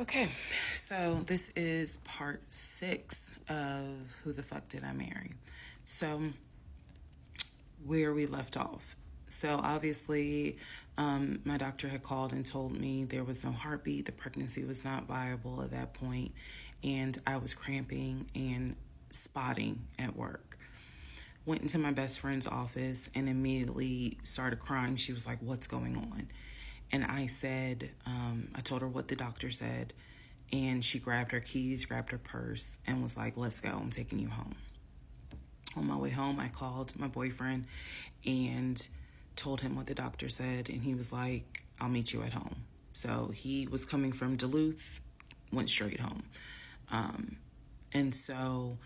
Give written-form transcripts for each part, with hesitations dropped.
Okay, so this is part 6 of Who the Fuck Did I Marry? So, where we left off. So, obviously, my doctor had called and told me there was no heartbeat, the pregnancy was not viable at that point, and I was cramping and spotting at work. Went into my best friend's office and immediately started crying. She was like, "What's going on?" And I said, I told her what the doctor said. And she grabbed her keys, grabbed her purse, and was like, "Let's go. I'm taking you home." On my way home, I called my boyfriend and told him what the doctor said. And he was like, "I'll meet you at home." So he was coming from Duluth, went straight home. And so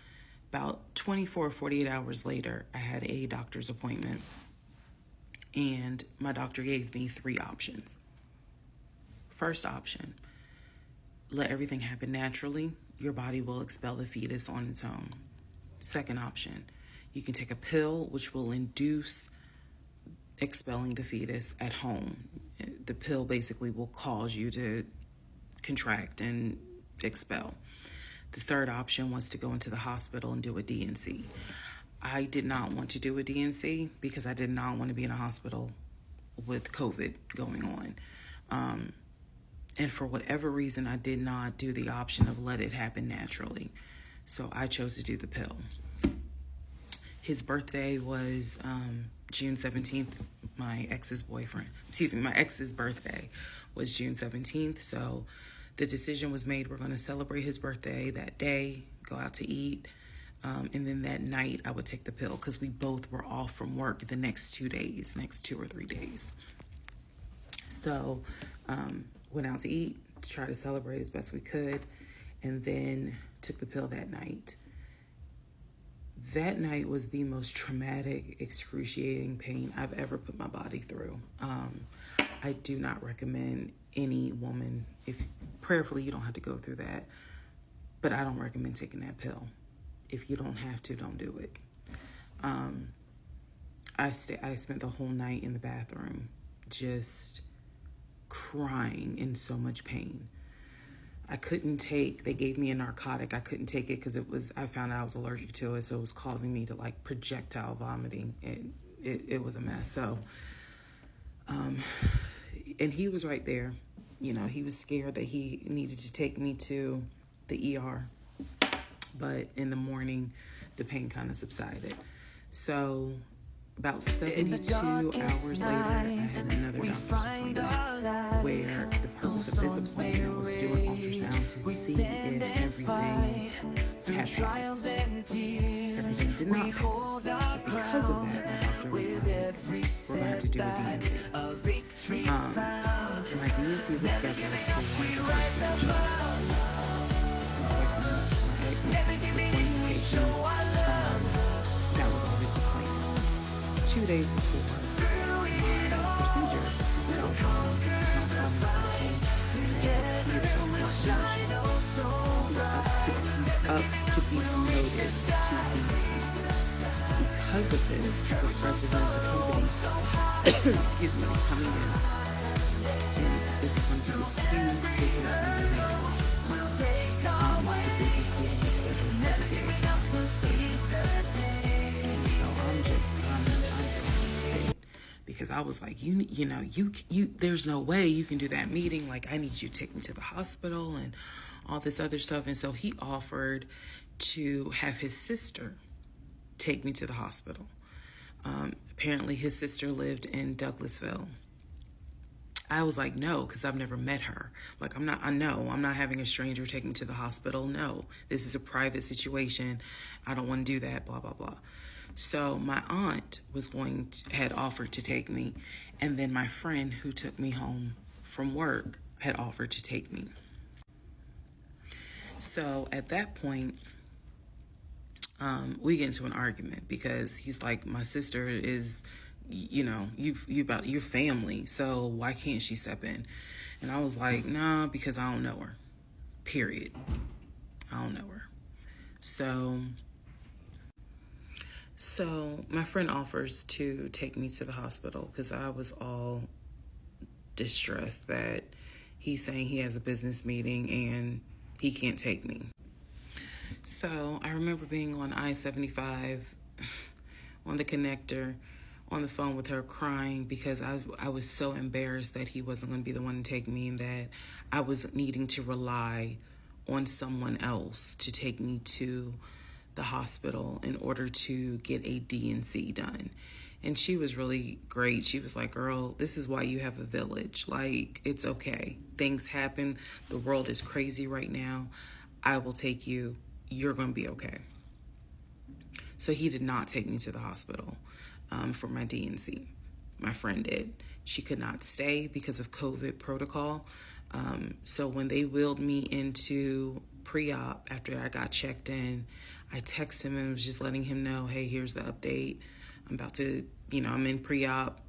about 24, 48 hours later, I had a doctor's appointment. And my doctor gave me 3 options. First option, let everything happen naturally. Your body will expel the fetus on its own. Second option, you can take a pill which will induce expelling the fetus at home. The pill basically will cause you to contract and expel. The third option was to go into the hospital and do a D&C. I did not want to do a D&C because I did not want to be in a hospital with COVID going on. And for whatever reason, I did not do the option of let it happen naturally. So I chose to do the pill. His birthday was June 17th. My ex's birthday was June 17th. So the decision was made, we're going to celebrate his birthday that day, go out to eat. And then that night I would take the pill because we both were off from work the next 2 or 3 days. So went out to eat to try to celebrate as best we could, and then took the pill that night. That night was the most traumatic, excruciating pain I've ever put my body through. I do not recommend any woman, if prayerfully you don't have to go through that, but I don't recommend taking that pill. If you don't have to, don't do it. I spent the whole night in the bathroom just crying in so much pain. They gave me a narcotic. I couldn't take it because I found out I was allergic to it. So it was causing me to like projectile vomiting. It was a mess. So, and he was right there. You know, he was scared that he needed to take me to the ER. But in the morning, the pain kind of subsided. So about 72 hours later, I had another doctor's appointment where the purpose of this appointment was to do an ultrasound to see if everything had passed. Everything did not pass. So because of that, my doctor was like, we're going to have to do a D&C. My D&C was scheduled for one of the first of that was always the plan. 2 days before my procedure, he's up to be promoted to VP. Because of this, the president of the company, excuse me, is coming in, and it was going to be this huge business meeting. The business meeting is scheduled for the day. So I'm fit because I was like, you there's no way you can do that meeting. Like, I need you to take me to the hospital and all this other stuff. And so he offered to have his sister take me to the hospital. Apparently his sister lived in Douglasville. I was like, no, because I've never met her. Like, I'm not having a stranger take me to the hospital. No, this is a private situation. I don't want to do that, blah, blah, blah. So my aunt had offered to take me. And then my friend who took me home from work had offered to take me. So at that point, we get into an argument because he's like, my sister is, you about your family, so why can't she step in? And I was like, nah, because I don't know her. Period. I don't know her. So my friend offers to take me to the hospital because I was all distressed that he's saying he has a business meeting and he can't take me. So I remember being on I-75 on the connector on the phone with her crying because I was so embarrassed that he wasn't going to be the one to take me and that I was needing to rely on someone else to take me to the hospital in order to get a D&C done. And she was really great. She was like, girl, this is why you have a village. Like, it's okay. Things happen. The world is crazy right now. I will take you. You're going to be okay. So he did not take me to the hospital for my D&C. My friend did. She could not stay because of COVID protocol. So when they wheeled me into pre-op after I got checked in, I texted him and was just letting him know, hey, here's the update. I'm about to, I'm in pre-op.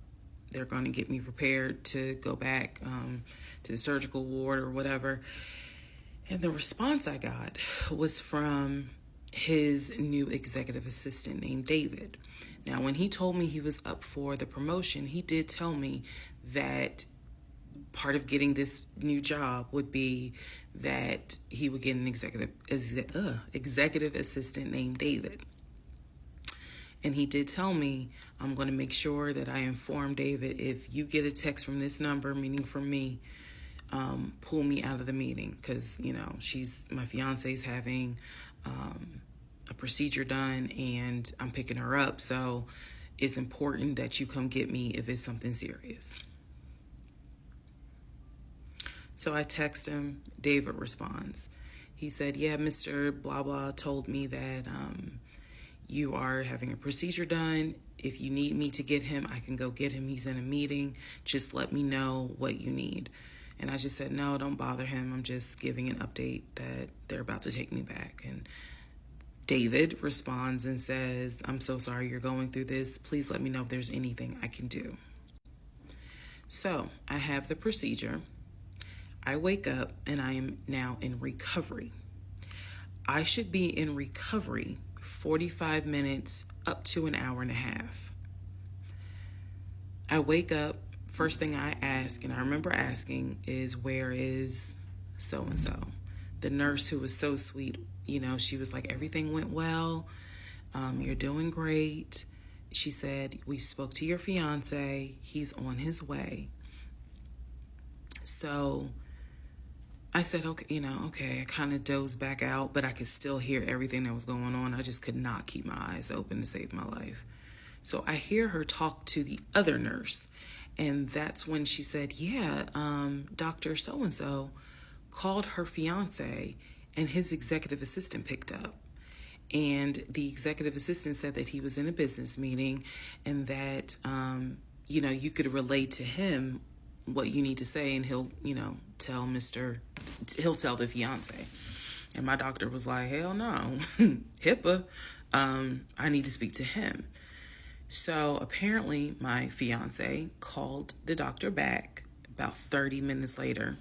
They're going to get me prepared to go back to the surgical ward or whatever. And the response I got was from his new executive assistant named David. Now, when he told me he was up for the promotion, he did tell me that part of getting this new job would be that he would get an executive assistant named David. And he did tell me, I'm going to make sure that I inform David, if you get a text from this number, meaning from me, pull me out of the meeting because, my fiance's having a procedure done and I'm picking her up. So it's important that you come get me if it's something serious. So I text him. David responds. He said, yeah, Mr. Blah Blah told me that you are having a procedure done. If you need me to get him, I can go get him. He's in a meeting. Just let me know what you need. And I just said, no, don't bother him. I'm just giving an update that they're about to take me back. And David responds and says, I'm so sorry you're going through this. Please let me know if there's anything I can do. So I have the procedure. I wake up and I am now in recovery. I should be in recovery 45 minutes up to an hour and a half. I wake up, first thing I ask, and I remember asking, is where is so-and-so? The nurse who was so sweet, she was like, everything went well. You're doing great. She said, we spoke to your fiance. He's on his way. So I said, okay, okay. I kind of dozed back out, but I could still hear everything that was going on. I just could not keep my eyes open to save my life. So I hear her talk to the other nurse. And that's when she said, yeah, Dr. So-and-so called her fiance and his executive assistant picked up. And the executive assistant said that he was in a business meeting and that, you could relate to him what you need to say and he'll tell the fiance. And my doctor was like, hell no, HIPAA, I need to speak to him. So apparently my fiance called the doctor back about 30 minutes later,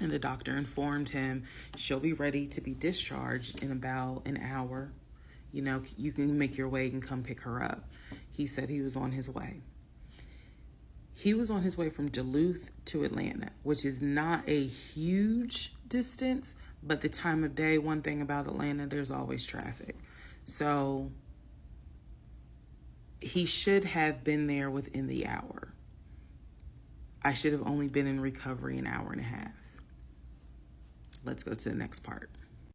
and the doctor informed him she'll be ready to be discharged in about an hour. You can make your way and come pick her up. He said he was on his way. He was on his way from Duluth to Atlanta, which is not a huge distance, but the time of day, one thing about Atlanta, there's always traffic. So he should have been there within the hour. I should have only been in recovery an hour and a half. Let's go to the next part.